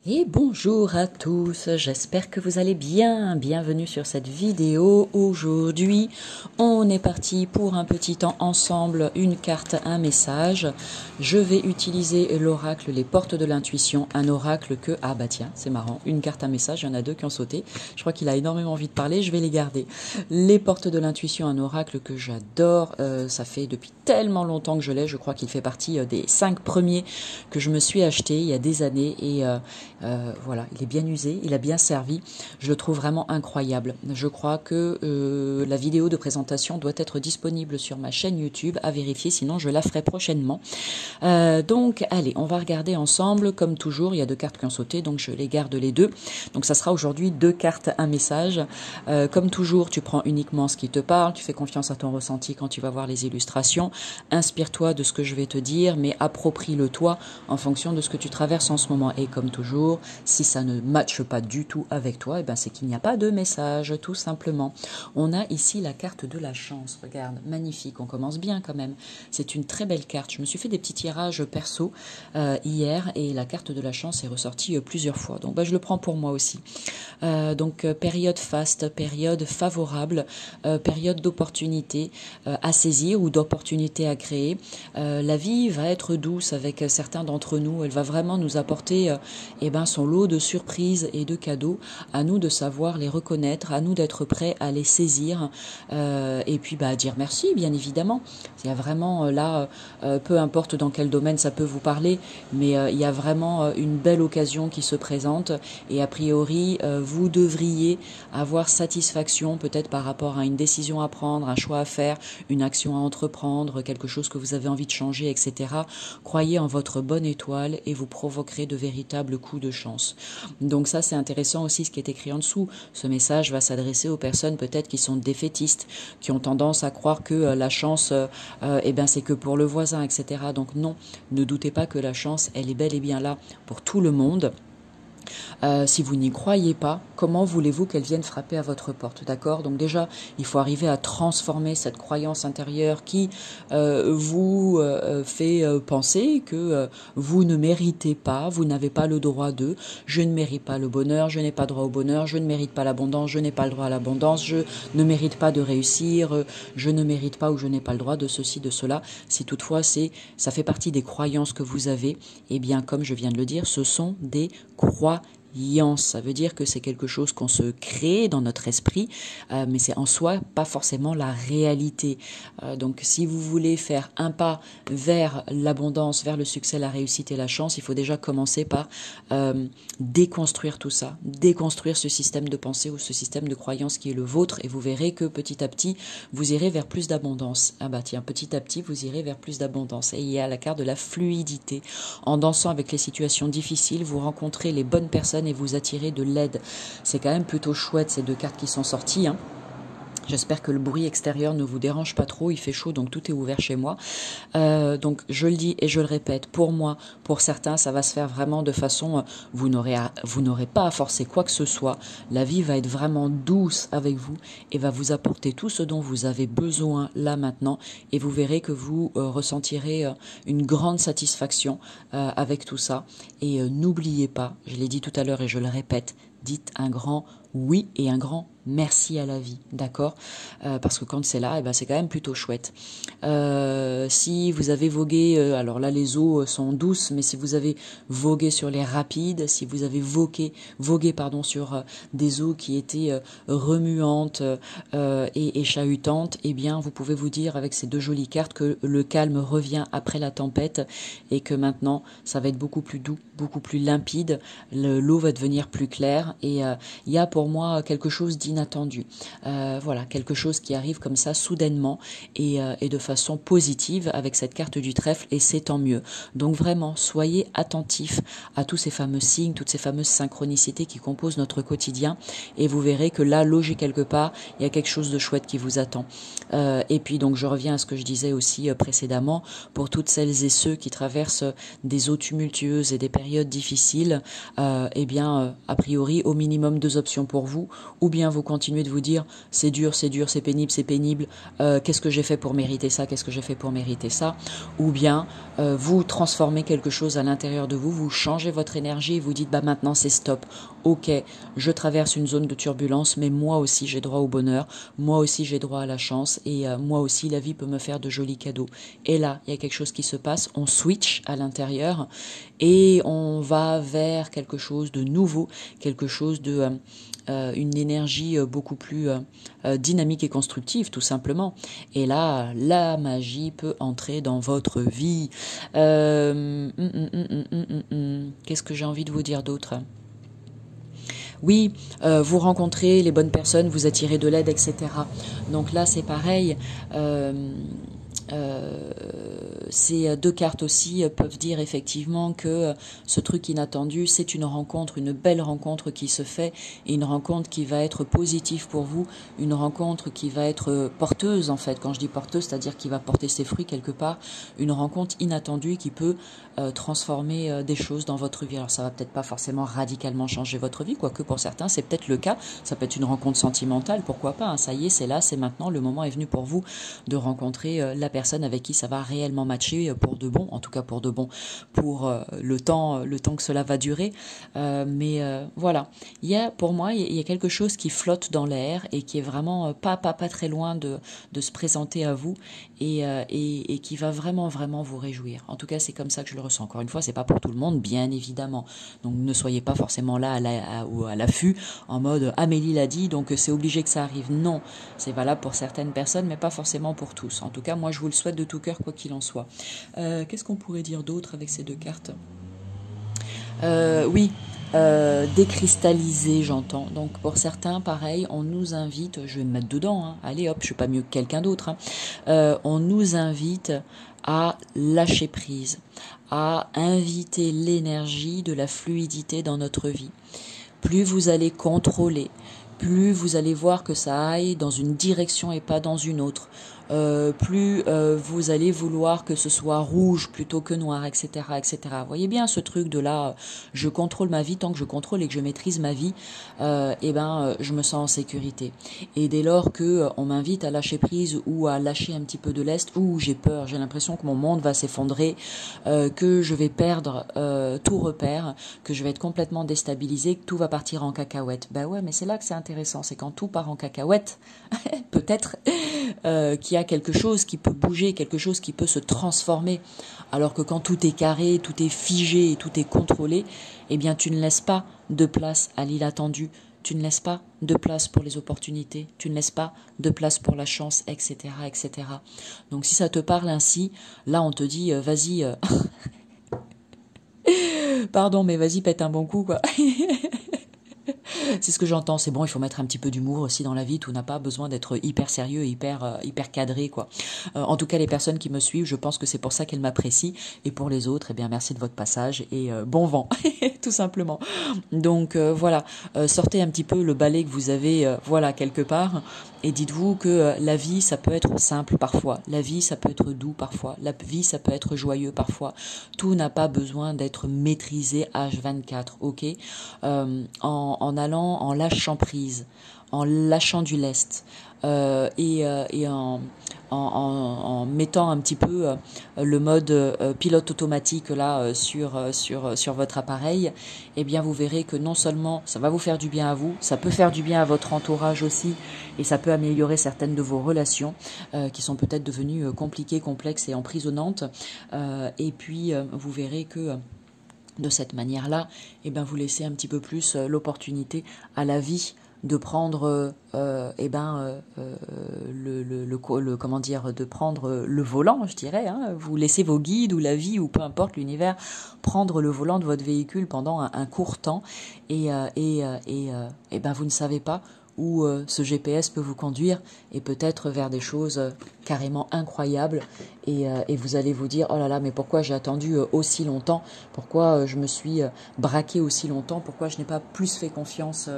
Et bonjour à tous, j'espère que vous allez bien. Bienvenue sur cette vidéo. Aujourd'hui, on est parti pour un petit temps ensemble, une carte, un message. Je vais utiliser l'oracle, les portes de l'intuition, un oracle que... Ah bah tiens, c'est marrant, une carte, un message, il y en a deux qui ont sauté. Je crois qu'il a énormément envie de parler, je vais les garder. Les portes de l'intuition, un oracle que j'adore. Ça fait depuis tellement longtemps que je l'ai, je crois qu'il fait partie des 5 premiers que je me suis acheté il y a des années et... voilà, il est bien usé, il a bien servi, je le trouve vraiment incroyable. Je crois que la vidéo de présentation doit être disponible sur ma chaîne YouTube, à vérifier, sinon je la ferai prochainement. Donc allez, on va regarder ensemble, comme toujours, il y a 2 cartes qui ont sauté, donc je les garde les deux. Donc ça sera aujourd'hui 2 cartes, un message. Comme toujours, tu prends uniquement ce qui te parle, tu fais confiance à ton ressenti quand tu vas voir les illustrations, inspire-toi de ce que je vais te dire, mais approprie-le toi en fonction de ce que tu traverses en ce moment. Et comme toujours, si ça ne matche pas du tout avec toi, eh ben c'est qu'il n'y a pas de message, tout simplement. On a ici la carte de la chance. Regarde, magnifique, on commence bien quand même. C'est une très belle carte. Je me suis fait des petits tirages perso hier et la carte de la chance est ressortie plusieurs fois. Donc je le prends pour moi aussi. Donc période faste, période favorable, période d'opportunité à saisir ou d'opportunité à créer. La vie va être douce avec certains d'entre nous. Elle va vraiment nous apporter son lot de surprises et de cadeaux, à nous de savoir les reconnaître, à nous d'être prêts à les saisir et puis dire merci, bien évidemment. Il y a vraiment là, peu importe dans quel domaine ça peut vous parler, mais il y a vraiment une belle occasion qui se présente et a priori vous devriez avoir satisfaction peut-être par rapport à une décision à prendre, un choix à faire, une action à entreprendre, quelque chose que vous avez envie de changer, etc. Croyez en votre bonne étoile et vous provoquerez de véritables coups de chance. Donc ça, c'est intéressant aussi ce qui est écrit en dessous. Ce message va s'adresser aux personnes peut-être qui sont défaitistes, qui ont tendance à croire que la chance, c'est que pour le voisin, etc. Donc non, ne doutez pas que la chance, elle est bel et bien là pour tout le monde. Si vous n'y croyez pas, comment voulez-vous qu'elle vienne frapper à votre porte, d'accord? Donc déjà, il faut arriver à transformer cette croyance intérieure qui vous fait penser que vous ne méritez pas, vous n'avez pas le droit de, je ne mérite pas le bonheur, je n'ai pas droit au bonheur, je ne mérite pas l'abondance, je n'ai pas le droit à l'abondance, je ne mérite pas de réussir, je ne mérite pas ou je n'ai pas le droit de ceci, de cela. Si toutefois ça fait partie des croyances que vous avez, eh bien comme je viens de le dire, ce sont des croyances. Ça veut dire que c'est quelque chose qu'on se crée dans notre esprit, mais c'est en soi pas forcément la réalité. Donc si vous voulez faire un pas vers l'abondance, vers le succès, la réussite et la chance, il faut déjà commencer par déconstruire tout ça, déconstruire ce système de pensée ou ce système de croyance qui est le vôtre et vous verrez que petit à petit, vous irez vers plus d'abondance. Ah bah tiens, petit à petit, vous irez vers plus d'abondance. Et il y a la carte de la fluidité. En dansant avec les situations difficiles, vous rencontrez les bonnes personnes et vous attirez de l'aide. C'est quand même plutôt chouette ces 2 cartes qui sont sorties, hein. J'espère que le bruit extérieur ne vous dérange pas trop, il fait chaud donc tout est ouvert chez moi. Donc je le dis et je le répète, pour moi, pour certains, ça va se faire vraiment de façon, vous n'aurez pas à forcer quoi que ce soit, la vie va être vraiment douce avec vous et va vous apporter tout ce dont vous avez besoin là maintenant et vous verrez que vous ressentirez une grande satisfaction avec tout ça. Et n'oubliez pas, je l'ai dit tout à l'heure et je le répète, dites un grand oui et un grand merci à la vie, d'accord? Parce que quand c'est là, c'est quand même plutôt chouette. Si vous avez vogué, alors là les eaux sont douces, mais si vous avez vogué sur les rapides, si vous avez vogué sur des eaux qui étaient remuantes et chahutantes, eh bien vous pouvez vous dire avec ces 2 jolies cartes que le calme revient après la tempête et que maintenant ça va être beaucoup plus doux, beaucoup plus limpide, l'eau va devenir plus claire et il y a pour moi quelque chose d'inattendu. Voilà, quelque chose qui arrive comme ça soudainement et de façon positive avec cette carte du trèfle et c'est tant mieux. Donc vraiment, soyez attentifs à tous ces fameux signes, toutes ces fameuses synchronicités qui composent notre quotidien et vous verrez que là, logé quelque part, il y a quelque chose de chouette qui vous attend. Et puis donc je reviens à ce que je disais aussi précédemment, pour toutes celles et ceux qui traversent des eaux tumultueuses et des périodes difficiles, a priori au minimum 2 options pour vous, ou bien vous continuez de vous dire c'est dur, c'est pénible, qu'est-ce que j'ai fait pour mériter ça, qu'est-ce que j'ai fait pour mériter ça, ou bien vous transformez quelque chose à l'intérieur de vous, vous changez votre énergie et vous dites bah maintenant c'est stop, ok, je traverse une zone de turbulence, mais moi aussi j'ai droit au bonheur, moi aussi j'ai droit à la chance, et moi aussi la vie peut me faire de jolis cadeaux. Et là, il y a quelque chose qui se passe, on switch à l'intérieur et on va vers quelque chose de nouveau, quelque chose de une énergie beaucoup plus dynamique et constructive, tout simplement. Et là, la magie peut entrer dans votre vie. Qu'est-ce que j'ai envie de vous dire d'autre ? Oui, vous rencontrez les bonnes personnes, vous attirez de l'aide, etc. Donc là, c'est pareil. Ces deux cartes aussi peuvent dire effectivement que ce truc inattendu, c'est une rencontre, une belle rencontre qui se fait, et une rencontre qui va être positive pour vous, une rencontre qui va être porteuse en fait. Quand je dis porteuse, c'est-à-dire qui va porter ses fruits quelque part, une rencontre inattendue qui peut transformer des choses dans votre vie. Alors ça va peut-être pas forcément radicalement changer votre vie, quoique pour certains c'est peut-être le cas, ça peut être une rencontre sentimentale, pourquoi pas, hein. Ça y est, c'est là, c'est maintenant, le moment est venu pour vous de rencontrer la personne avec qui ça va réellement matcher pour de bon, en tout cas pour de bon, pour le temps que cela va durer. Mais voilà, pour moi, il y a quelque chose qui flotte dans l'air et qui est vraiment pas très loin de se présenter à vous et qui va vraiment vous réjouir. En tout cas, c'est comme ça que je le ressens. Encore une fois, c'est pas pour tout le monde, bien évidemment. Donc ne soyez pas forcément là à l'affût, en mode Amélie l'a dit, donc c'est obligé que ça arrive. Non, c'est valable pour certaines personnes, mais pas forcément pour tous. En tout cas, moi, je vous le souhaite de tout cœur, quoi qu'il en soit. Qu'est-ce qu'on pourrait dire d'autre avec ces deux cartes ? Oui, décristalliser, j'entends. Donc pour certains, pareil, on nous invite, je vais me mettre dedans, hein, allez hop, je suis pas mieux que quelqu'un d'autre, hein, on nous invite à lâcher prise, à inviter l'énergie de la fluidité dans notre vie. Plus vous allez contrôler, plus vous allez voir que ça aille dans une direction et pas dans une autre. Plus vous allez vouloir que ce soit rouge plutôt que noir, etc., etc. Vous voyez bien ce truc de là, je contrôle ma vie, tant que je contrôle et que je maîtrise ma vie, je me sens en sécurité. Et dès lors que on m'invite à lâcher prise ou à lâcher un petit peu de lest, ou j'ai peur, j'ai l'impression que mon monde va s'effondrer, que je vais perdre tout repère, que je vais être complètement déstabilisée, que tout va partir en cacahuète. Ben ouais, mais c'est là que c'est intéressant, c'est quand tout part en cacahuète, peut-être qu'il y a quelque chose qui peut bouger, quelque chose qui peut se transformer, alors que quand tout est carré, tout est figé et tout est contrôlé, eh bien tu ne laisses pas de place à l'inattendu, tu ne laisses pas de place pour les opportunités, tu ne laisses pas de place pour la chance, etc., etc. Donc si ça te parle ainsi, là on te dit vas-y, pardon, mais vas-y, pète un bon coup, quoi. C'est ce que j'entends, c'est bon, il faut mettre un petit peu d'humour aussi dans la vie, tout n'a pas besoin d'être hyper sérieux, hyper cadré, quoi. En tout cas, les personnes qui me suivent, je pense que c'est pour ça qu'elles m'apprécient, et pour les autres, eh bien, merci de votre passage, et bon vent, tout simplement. Donc, voilà, sortez un petit peu le balai que vous avez, voilà, quelque part, et dites-vous que la vie, ça peut être simple parfois, la vie, ça peut être doux parfois, la vie, ça peut être joyeux parfois, tout n'a pas besoin d'être maîtrisé H24, ok, en allant, en lâchant prise, en lâchant du lest, et en mettant un petit peu le mode pilote automatique là sur votre appareil, eh bien vous verrez que non seulement ça va vous faire du bien à vous, ça peut faire du bien à votre entourage aussi, et ça peut améliorer certaines de vos relations qui sont peut-être devenues compliquées, complexes et emprisonnantes, et puis vous verrez que de cette manière-là, eh ben vous laissez un petit peu plus l'opportunité à la vie de prendre comment dire, de prendre le volant, je dirais, hein. Vous laissez vos guides ou la vie ou peu importe l'univers prendre le volant de votre véhicule pendant un court temps, et ben vous ne savez pas où ce GPS peut vous conduire, et peut-être vers des choses carrément incroyables, et vous allez vous dire oh là là, mais pourquoi j'ai attendu aussi longtemps, pourquoi je me suis braqué aussi longtemps, pourquoi je n'ai pas plus fait confiance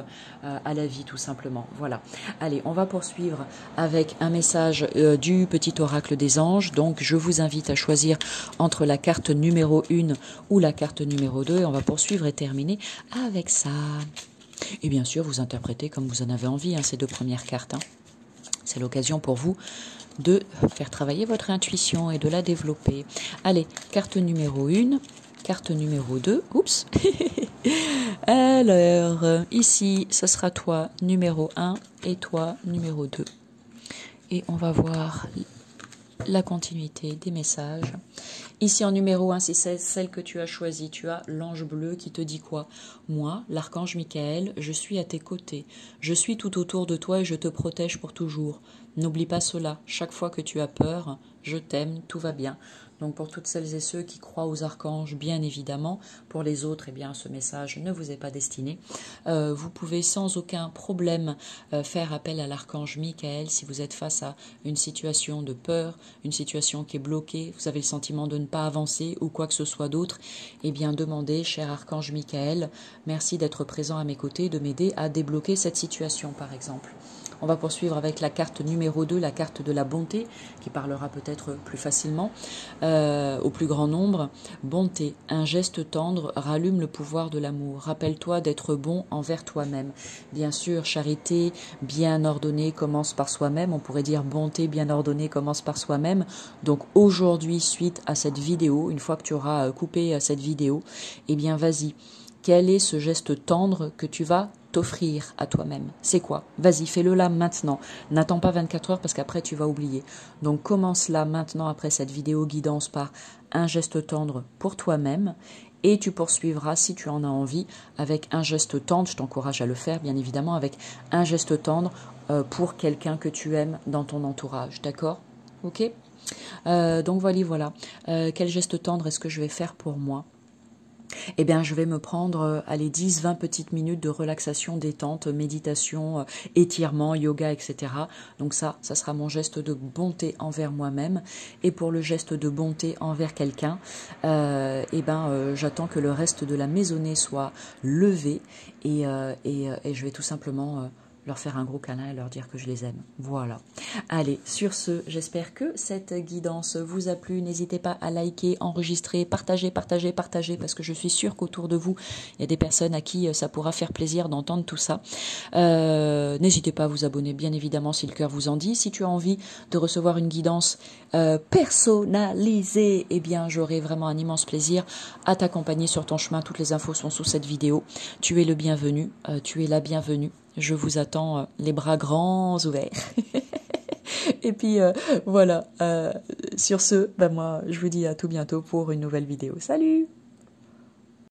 à la vie, tout simplement. Voilà, allez, on va poursuivre avec un message du petit oracle des anges. Donc je vous invite à choisir entre la carte numéro 1 ou la carte numéro 2, et on va poursuivre et terminer avec ça. Et bien sûr, vous interprétez comme vous en avez envie, hein, ces deux premières cartes. Hein. C'est l'occasion pour vous de faire travailler votre intuition et de la développer. Allez, carte numéro 1, carte numéro 2. Oups. Alors, ici, ce sera toi numéro 1 et toi numéro 2. Et on va voir la continuité des messages. Ici en numéro 1, si c'est celle que tu as choisie, tu as l'ange bleu qui te dit quoi? Moi, l'archange Michael, je suis à tes côtés. Je suis tout autour de toi et je te protège pour toujours. N'oublie pas cela. Chaque fois que tu as peur, je t'aime, tout va bien. Donc pour toutes celles et ceux qui croient aux archanges, bien évidemment, pour les autres, eh bien, ce message ne vous est pas destiné. Vous pouvez sans aucun problème faire appel à l'archange Michael si vous êtes face à une situation de peur, une situation qui est bloquée, vous avez le sentiment de ne pas avancer ou quoi que ce soit d'autre. Eh bien, demandez, cher archange Michael, merci d'être présent à mes côtés, de m'aider à débloquer cette situation, par exemple. On va poursuivre avec la carte numéro 2, la carte de la bonté, qui parlera peut-être plus facilement au plus grand nombre. Bonté, un geste tendre rallume le pouvoir de l'amour. Rappelle-toi d'être bon envers toi-même. Bien sûr, charité bien ordonnée commence par soi-même. On pourrait dire bonté bien ordonnée commence par soi-même. Donc aujourd'hui, suite à cette vidéo, une fois que tu auras coupé cette vidéo, eh bien vas-y. Quel est ce geste tendre que tu vas t'offrir à toi-même? C'est quoi? Vas-y, fais-le là maintenant. N'attends pas 24 heures parce qu'après tu vas oublier. Donc commence là maintenant après cette vidéo guidance par un geste tendre pour toi-même et tu poursuivras si tu en as envie avec un geste tendre. Je t'encourage à le faire bien évidemment avec un geste tendre pour quelqu'un que tu aimes dans ton entourage. D'accord? Ok? Donc voilà. Quel geste tendre est-ce que je vais faire pour moi? Eh bien, je vais me prendre, 10-20 petites minutes de relaxation, détente, méditation, étirement, yoga, etc. Donc ça sera mon geste de bonté envers moi-même. Et pour le geste de bonté envers quelqu'un, j'attends que le reste de la maisonnée soit levé et je vais tout simplement leur faire un gros câlin et leur dire que je les aime. Voilà. Allez, sur ce, j'espère que cette guidance vous a plu. N'hésitez pas à liker, enregistrer, partager, parce que je suis sûre qu'autour de vous, il y a des personnes à qui ça pourra faire plaisir d'entendre tout ça. N'hésitez pas à vous abonner, bien évidemment, si le cœur vous en dit. Si tu as envie de recevoir une guidance personnalisée, eh bien, j'aurai vraiment un immense plaisir à t'accompagner sur ton chemin. Toutes les infos sont sous cette vidéo. Tu es le bienvenu, tu es la bienvenue. Je vous attends les bras grands ouverts. Et puis voilà, sur ce, moi je vous dis à tout bientôt pour une nouvelle vidéo. Salut!